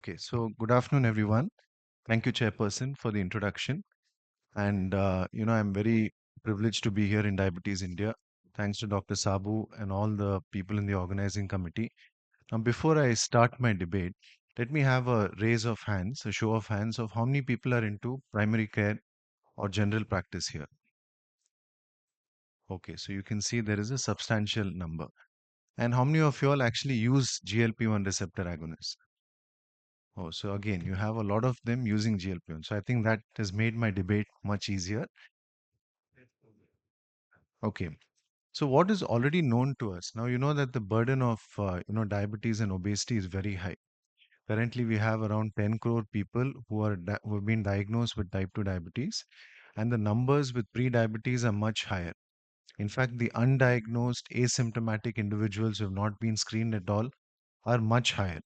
Okay, so good afternoon, everyone. Thank you, Chairperson, for the introduction. I'm very privileged to be here in Diabetes India. Thanks to Dr. Sabu and all the people in the organizing committee. Now, before I start my debate, let me have a raise of hands, a show of hands of how many people are into primary care or general practice here. Okay, so you can see there is a substantial number. And how many of you all actually use GLP-1 receptor agonists? Oh, so again, you have a lot of them using GLP-1. So I think that has made my debate much easier. Okay. So what is already known to us? Now, you know that the burden of, diabetes and obesity is very high. Currently, we have around 10 crore people who have been diagnosed with type 2 diabetes, and the numbers with pre-diabetes are much higher. In fact, the undiagnosed asymptomatic individuals who have not been screened at all are much higher.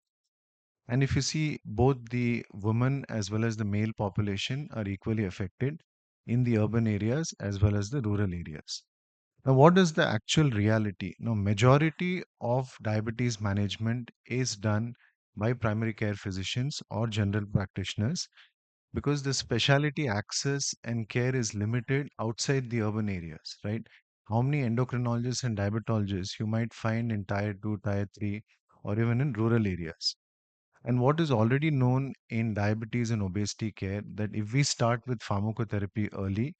And if you see, both the women as well as the male population are equally affected in the urban areas as well as the rural areas. Now, what is the actual reality? Now, majority of diabetes management is done by primary care physicians or general practitioners because the specialty access and care is limited outside the urban areas, right? How many endocrinologists and diabetologists you might find in tier 2, tier 3, or even in rural areas? And what is already known in diabetes and obesity care that if we start with pharmacotherapy early,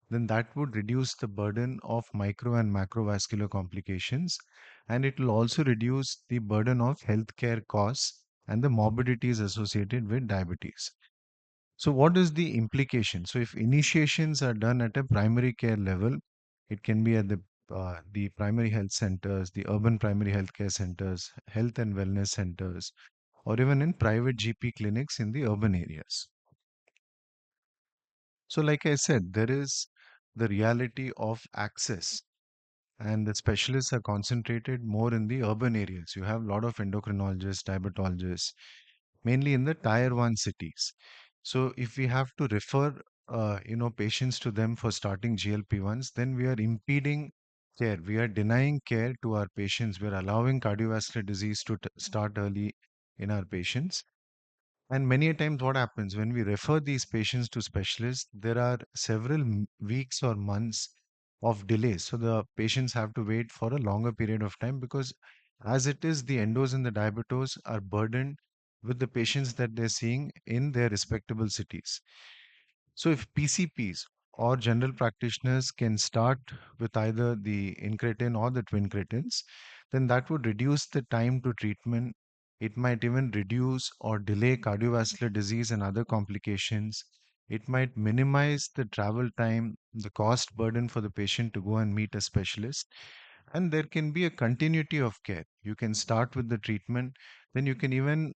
then that would reduce the burden of micro and macrovascular complications, and it will also reduce the burden of healthcare costs and the morbidities associated with diabetes. So, what is the implication? So, if initiations are done at a primary care level, it can be at the primary health centers, the urban primary health care centers, health and wellness centers, or even in private GP clinics in the urban areas. So, like I said, there is the reality of access, and the specialists are concentrated more in the urban areas. You have a lot of endocrinologists, diabetologists, mainly in the tier 1 cities. So, if we have to refer, patients to them for starting GLP-1s, then we are impeding care. We are denying care to our patients. We are allowing cardiovascular disease to start early in our patients. And many a times, what happens when we refer these patients to specialists, there are several weeks or months of delays. So the patients have to wait for a longer period of time because, as it is, the endos and the diabetos are burdened with the patients that they're seeing in their respectable cities. So, if PCPs or general practitioners can start with either the incretin or the twin cretins, then that would reduce the time to treatment. It might even reduce or delay cardiovascular disease and other complications. It might minimize the travel time, the cost burden for the patient to go and meet a specialist. And there can be a continuity of care. You can start with the treatment, then you can even,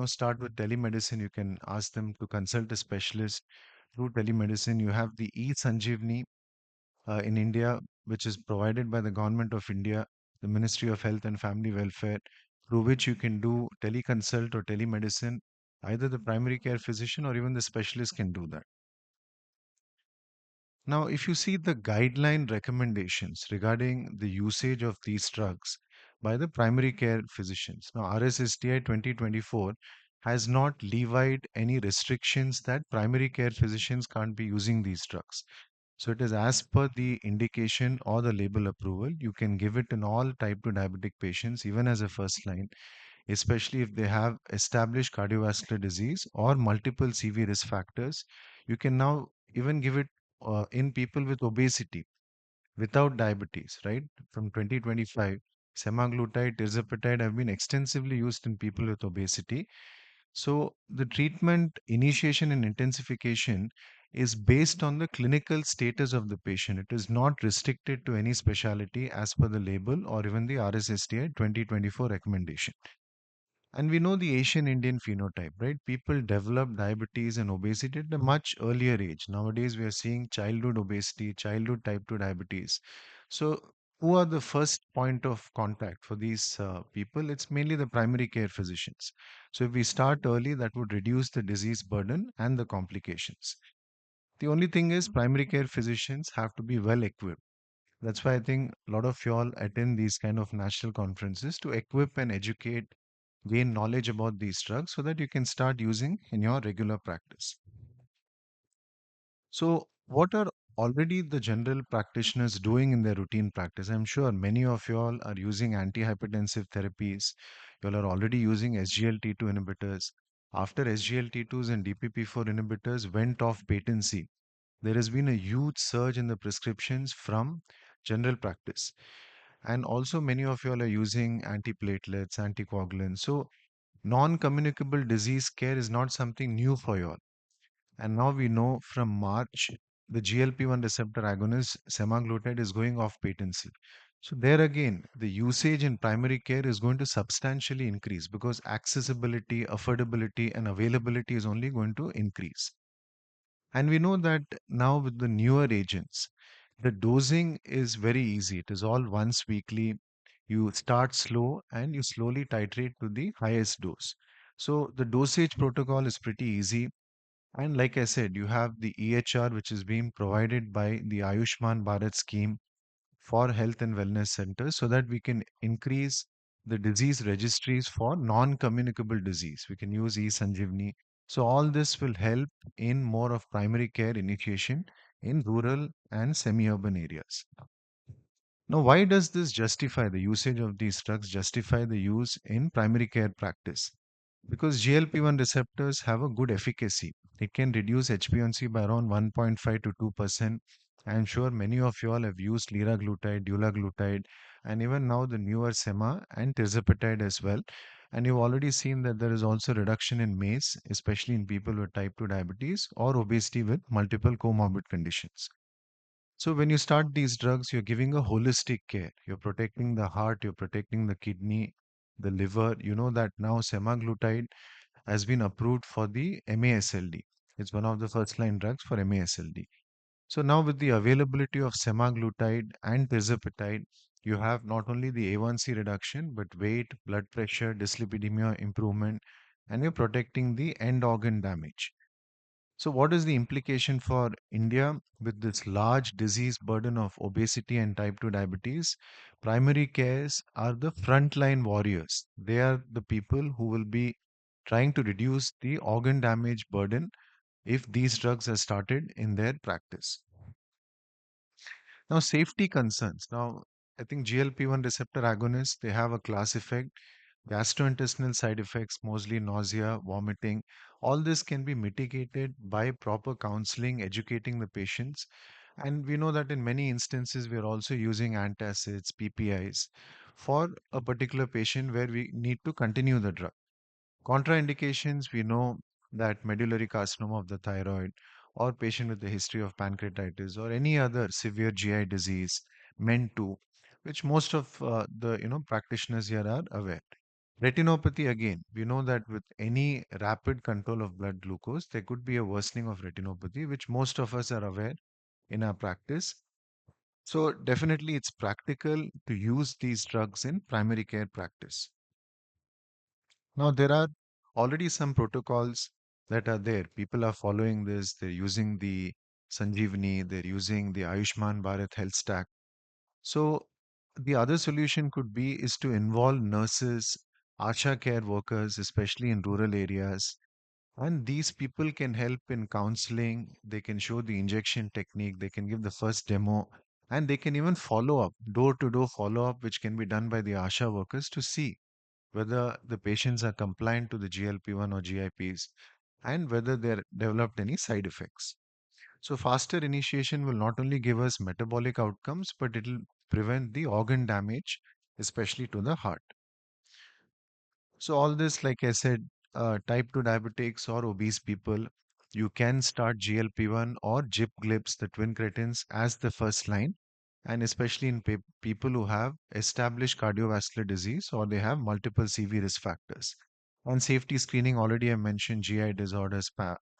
start with telemedicine. You can ask them to consult a specialist through telemedicine. You have the e-Sanjeevani in India, which is provided by the government of India, the Ministry of Health and Family Welfare, through which you can do teleconsult or telemedicine. Either the primary care physician or even the specialist can do that. Now, if you see the guideline recommendations regarding the usage of these drugs by the primary care physicians, now RSSTI 2024 has not levied any restrictions that primary care physicians can't be using these drugs. So it is as per the indication or the label approval. You can give it in all type 2 diabetic patients, even as a first line, especially if they have established cardiovascular disease or multiple CV risk factors. You can now even give it in people with obesity without diabetes, right? From 2025, semaglutide, tirzepatide have been extensively used in people with obesity. So the treatment initiation and intensification is based on the clinical status of the patient. It is not restricted to any specialty as per the label or even the RSSTI 2024 recommendation. And we know the Asian Indian phenotype, right? People develop diabetes and obesity at a much earlier age. Nowadays, we are seeing childhood obesity, childhood type 2 diabetes. So, who are the first point of contact for these people? It's mainly the primary care physicians. So, if we start early, that would reduce the disease burden and the complications. The only thing is, primary care physicians have to be well equipped. That's why I think a lot of y'all attend these kind of national conferences to equip and educate gain knowledge about these drugs so that you can start using in your regular practice. So, what are already the general practitioners doing in their routine practice? I'm sure many of you all are using antihypertensive therapies. You all are already using SGLT2 inhibitors. After SGLT2s and DPP4 inhibitors went off patency, there has been a huge surge in the prescriptions from general practice. And also, many of you all are using antiplatelets, anticoagulants. So, non communicable disease care is not something new for you all. And now we know from March, the GLP-1 receptor agonist semaglutide is going off patency. So there again, the usage in primary care is going to substantially increase because accessibility, affordability, and availability is only going to increase. And we know that now with the newer agents, the dosing is very easy. It is all once weekly. You start slow and you slowly titrate to the highest dose. So the dosage protocol is pretty easy, and like I said, you have the EHR, which is being provided by the Ayushman Bharat scheme for health and wellness centers so that we can increase the disease registries for non communicable disease. We can use e-Sanjeevani. So, all this will help in more of primary care initiation in rural and semi urban areas. Now, why does this justify the usage of these drugs, justify the use in primary care practice? Because GLP-1 receptors have a good efficacy. It can reduce HbA1c by around 1.5 to 2%. I'm sure many of you all have used liraglutide, dulaglutide, and even now the newer sema and tirzepatide as well. And you've already seen that there is also reduction in MACE, especially in people with type 2 diabetes or obesity with multiple comorbid conditions. So when you start these drugs, you're giving a holistic care. You're protecting the heart, you're protecting the kidney, the liver. You know that now semaglutide has been approved for the MASLD. It's one of the first line drugs for MASLD. So now with the availability of semaglutide and tirzepatide, you have not only the A1C reduction, but weight, blood pressure, dyslipidemia improvement, and you're protecting the end organ damage. So, what is the implication for India with this large disease burden of obesity and type 2 diabetes? Primary cares are the frontline warriors. They are the people who will be trying to reduce the organ damage burden if these drugs are started in their practice. Now, safety concerns. Now, I think GLP-1 receptor agonists, they have a class effect. Gastrointestinal side effects, mostly nausea, vomiting, all this can be mitigated by proper counseling, educating the patients. And we know that in many instances, we are also using antacids, PPIs for a particular patient where we need to continue the drug. Contraindications, we know that medullary carcinoma of the thyroid, or patient with a history of pancreatitis, or any other severe GI disease, MEN2, which most of the practitioners here are aware. Retinopathy, again, we know that with any rapid control of blood glucose, there could be a worsening of retinopathy, which most of us are aware in our practice. So, definitely, it's practical to use these drugs in primary care practice. Now, there are already some protocols that are there. People are following this, they're using the Sanjeevani, they're using the Ayushman Bharat health stack. So, the other solution could be is to involve nurses, ASHA care workers, especially in rural areas. And these people can help in counseling, they can show the injection technique, they can give the first demo, and they can even follow up, door to door follow up, which can be done by the ASHA workers to see whether the patients are compliant to the GLP-1 or GIPs and whether they're developed any side effects. So, faster initiation will not only give us metabolic outcomes, but it will prevent the organ damage, especially to the heart. So, all this, like I said, type 2 diabetics or obese people, you can start GLP-1 or GIP/GLPs, the twin cretins, as the first line, and especially in people who have established cardiovascular disease or they have multiple CV risk factors. On safety screening, already I mentioned GI disorders,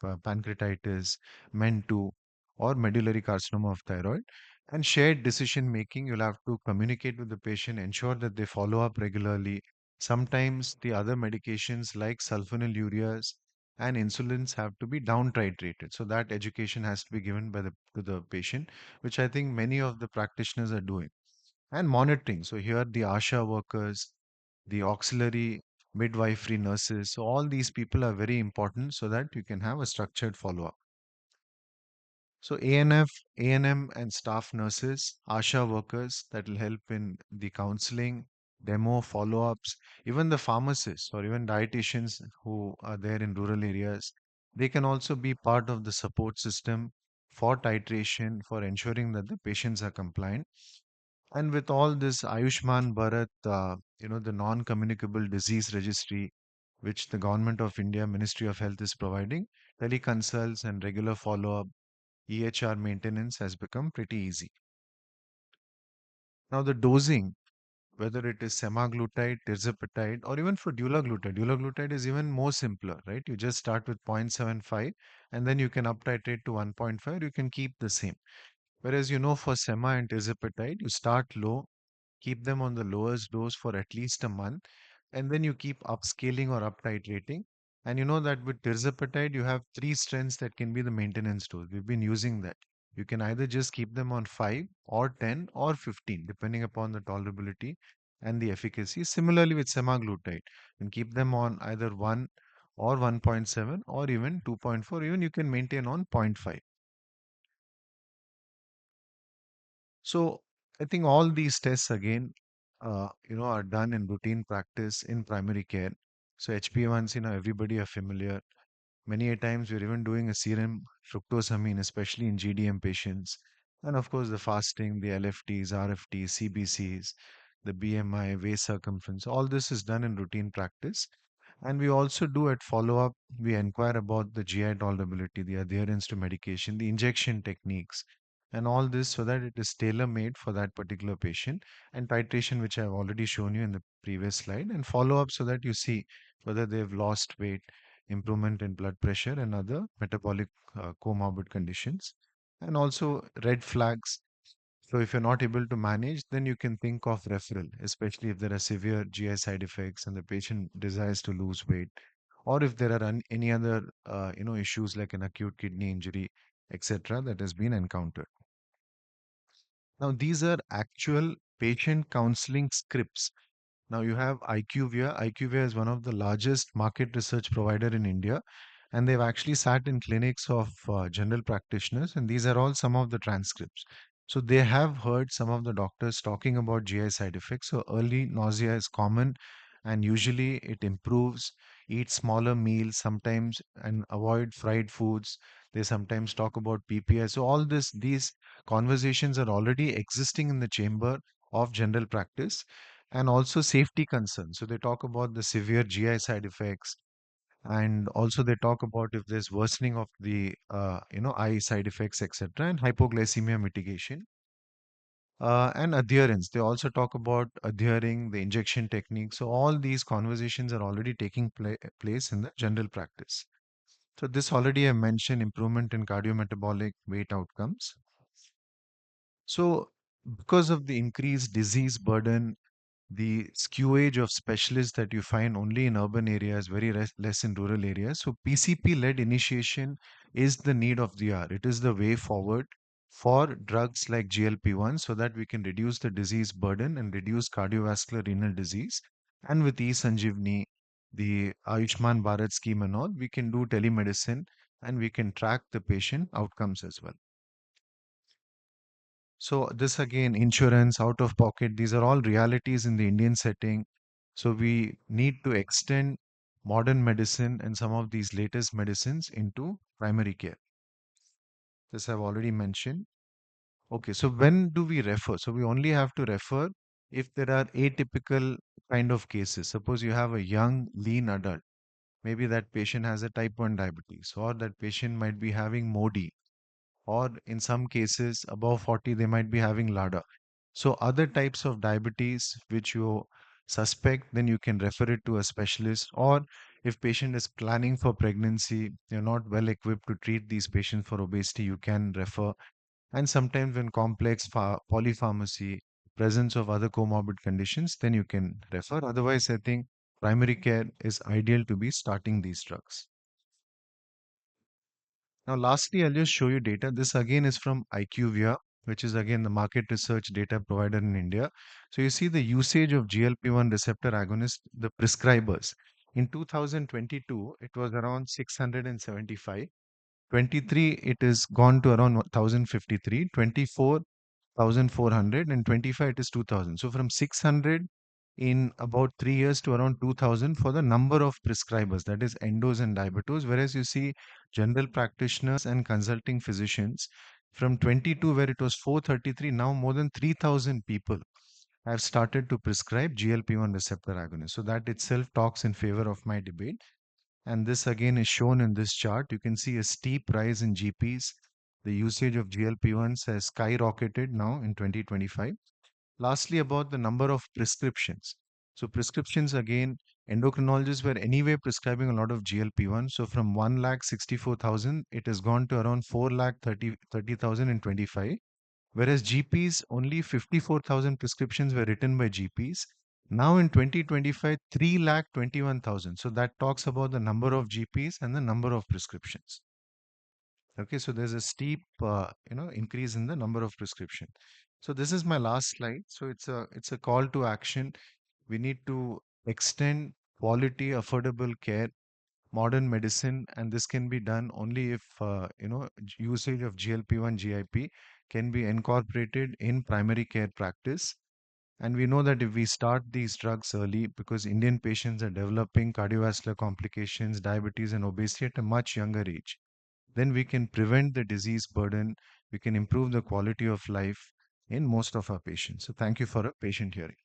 pancreatitis, MEN2, or medullary carcinoma of thyroid. And shared decision making, you'll have to communicate with the patient, ensure that they follow up regularly. Sometimes the other medications like sulfonylureas and insulins have to be down titrated. So that education has to be given by to the patient, which I think many of the practitioners are doing. And monitoring. So here the ASHA workers, the auxiliary midwifery nurses. So all these people are very important so that you can have a structured follow-up. So ANF, ANM and staff nurses, ASHA workers that will help in the counseling, demo, follow-ups, even the pharmacists or even dietitians who are there in rural areas, they can also be part of the support system for titration, for ensuring that the patients are compliant. And with all this Ayushman Bharat, the non-communicable disease registry, which the government of India, Ministry of Health is providing, teleconsults and regular follow-up, EHR maintenance has become pretty easy. Now, the dosing, whether it is semaglutide, tirzepatide, or even for dulaglutide is even more simpler, right? You just start with 0.75 and then you can up titrate to 1.5, you can keep the same. Whereas, for sema and tirzepatide, you start low, keep them on the lowest dose for at least a month, and then you keep upscaling or up titrating. And you know that with tirzepatide, you have three strengths that can be the maintenance dose. We've been using that. You can either just keep them on 5 or 10 or 15, depending upon the tolerability and the efficacy. Similarly, with semaglutide, you can keep them on either 1 or 1.7 or even 2.4. Even you can maintain on zero point 0.5. So I think all these tests again, are done in routine practice in primary care. So HbA1c, everybody are familiar. Many a times we're even doing a serum fructosamine, especially in GDM patients. And of course, the fasting, the LFTs, RFTs, CBCs, the BMI, waist circumference, all this is done in routine practice. And we also do at follow up, we inquire about the GI tolerability, the adherence to medication, the injection techniques, and all this so that it is tailor made for that particular patient. And titration, which I've already shown you in the previous slide, and follow up so that you see whether they've lost weight, improvement in blood pressure, and other metabolic comorbid conditions. And also red flags. So if you're not able to manage, then you can think of referral, especially if there are severe GI side effects and the patient desires to lose weight, or if there are any other issues like an acute kidney injury, etc., that has been encountered. Now these are actual patient counseling scripts. Now you have IQVIA. IQVIA is one of the largest market research provider in India, and they've actually sat in clinics of general practitioners, and these are all some of the transcripts. So they have heard some of the doctors talking about GI side effects. So early nausea is common, and usually it improves. Eat smaller meals sometimes and avoid fried foods. They sometimes talk about PPI. So all these conversations are already existing in the chamber of general practice, and also safety concerns. So they talk about the severe GI side effects, and also they talk about if there's worsening of the eye side effects, etc., and hypoglycemia mitigation. And adherence. They also talk about adhering, the injection technique. So all these conversations are already taking place in the general practice. So this already I mentioned improvement in cardiometabolic weight outcomes. So because of the increased disease burden, the skewage of specialists that you find only in urban areas, very less in rural areas. So PCP led initiation is the need of the hour. It is the way forward for drugs like GLP-1 so that we can reduce the disease burden and reduce cardiovascular renal disease. And with e-Sanjeevani, the Ayushman Bharat scheme and all, we can do telemedicine and we can track the patient outcomes as well. So this again, insurance, out of pocket, these are all realities in the Indian setting. So we need to extend modern medicine and some of these latest medicines into primary care. This I've already mentioned. Okay, so when do we refer? So we only have to refer if there are atypical kind of cases. Suppose you have a young, lean adult. Maybe that patient has a type 1 diabetes, or that patient might be having MODI, or in some cases above 40 they might be having LADA. So other types of diabetes which you suspect, then you can refer it to a specialist. Or if patient is planning for pregnancy, you're not well equipped to treat these patients for obesity, you can refer. And sometimes when complex polypharmacy, presence of other comorbid conditions, then you can refer. Otherwise, I think primary care is ideal to be starting these drugs. Now, lastly, I'll just show you data. This again is from IQVIA. which is again the market research data provider in India. So you see the usage of GLP-1 receptor agonist, the prescribers. In 2022, it was around 675. 23, it is gone to around 1053. 24, 1400, and 25, it is 2000. So from 600 in about 3 years to around 2000 for the number of prescribers, that is endos and diabetos. Whereas you see general practitioners and consulting physicians from 22, where it was 433, now more than 3000 people have started to prescribe GLP-1 receptor agonists. So that itself talks in favor of my debate. And this again is shown in this chart. You can see a steep rise in GPs. The usage of GLP-1s has skyrocketed now in 2025. Lastly, about the number of prescriptions. So prescriptions again, endocrinologists were anyway prescribing a lot of GLP-1. So from 1,64,000, it has gone to around 4,30,000 in 25. Whereas GPs, only 54,000 prescriptions were written by GPs. Now in 2025, 3,21,000. So that talks about the number of GPs and the number of prescriptions. Okay, so there's a steep, increase in the number of prescription. So this is my last slide. So it's a call to action. We need to extend quality, affordable care, modern medicine, and this can be done only if usage of GLP-1 GIP can be incorporated in primary care practice. And we know that if we start these drugs early, because Indian patients are developing cardiovascular complications, diabetes, and obesity at a much younger age, then we can prevent the disease burden, we can improve the quality of life in most of our patients. So thank you for a patient hearing.